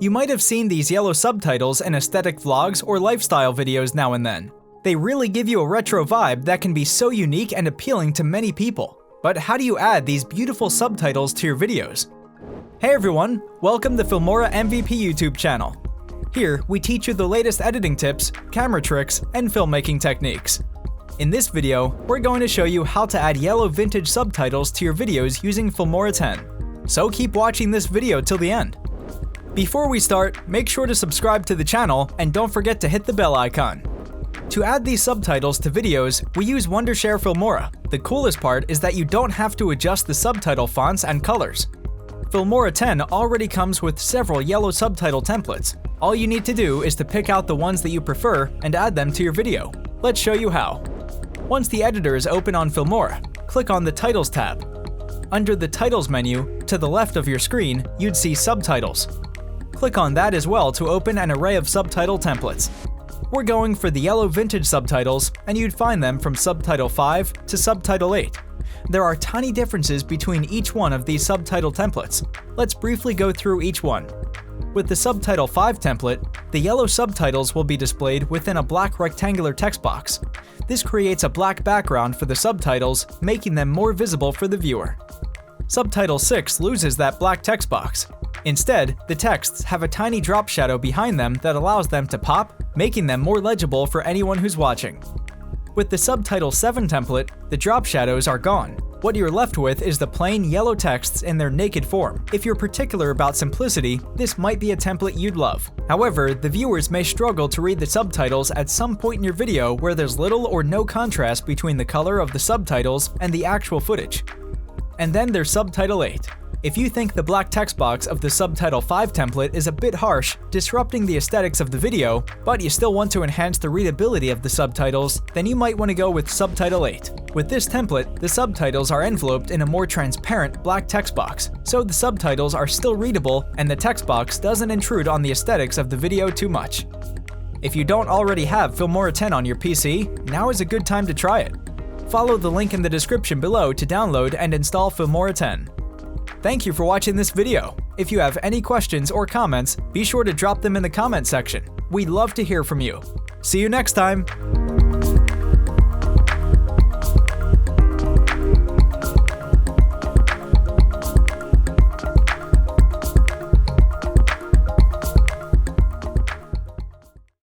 You might have seen these yellow subtitles in aesthetic vlogs or lifestyle videos now and then. They really give you a retro vibe that can be so unique and appealing to many people. But how do you add these beautiful subtitles to your videos? Hey everyone, welcome to Filmora MVP YouTube channel. Here, we teach you the latest editing tips, camera tricks, and filmmaking techniques. In this video, we're going to show you how to add yellow vintage subtitles to your videos using Filmora 10. So keep watching this video till the end. Before we start, make sure to subscribe to the channel and don't forget to hit the bell icon. To add these subtitles to videos, we use Wondershare Filmora. The coolest part is that you don't have to adjust the subtitle fonts and colors. Filmora 10 already comes with several yellow subtitle templates. All you need to do is to pick out the ones that you prefer and add them to your video. Let's show you how. Once the editor is open on Filmora, click on the Titles tab. Under the Titles menu, to the left of your screen, you'd see Subtitles. Click on that as well to open an array of subtitle templates. We're going for the yellow vintage subtitles, and you'd find them from Subtitle 5 to Subtitle 8. There are tiny differences between each one of these subtitle templates. Let's briefly go through each one. With the Subtitle 5 template, the yellow subtitles will be displayed within a black rectangular text box. This creates a black background for the subtitles, making them more visible for the viewer. Subtitle 6 loses that black text box. Instead, the texts have a tiny drop shadow behind them that allows them to pop, making them more legible for anyone who's watching. With the Subtitle 7 template, the drop shadows are gone. What you're left with is the plain yellow texts in their naked form. If you're particular about simplicity, this might be a template you'd love. However, the viewers may struggle to read the subtitles at some point in your video where there's little or no contrast between the color of the subtitles and the actual footage. And then there's Subtitle 8. If you think the black text box of the Subtitle 5 template is a bit harsh, disrupting the aesthetics of the video, but you still want to enhance the readability of the subtitles, then you might want to go with Subtitle 8. With this template, the subtitles are enveloped in a more transparent black text box, so the subtitles are still readable and the text box doesn't intrude on the aesthetics of the video too much. If you don't already have Filmora 10 on your PC, now is a good time to try it. Follow the link in the description below to download and install Filmora 10. Thank you for watching this video. If you have any questions or comments, be sure to drop them in the comment section. We'd love to hear from you. See you next time!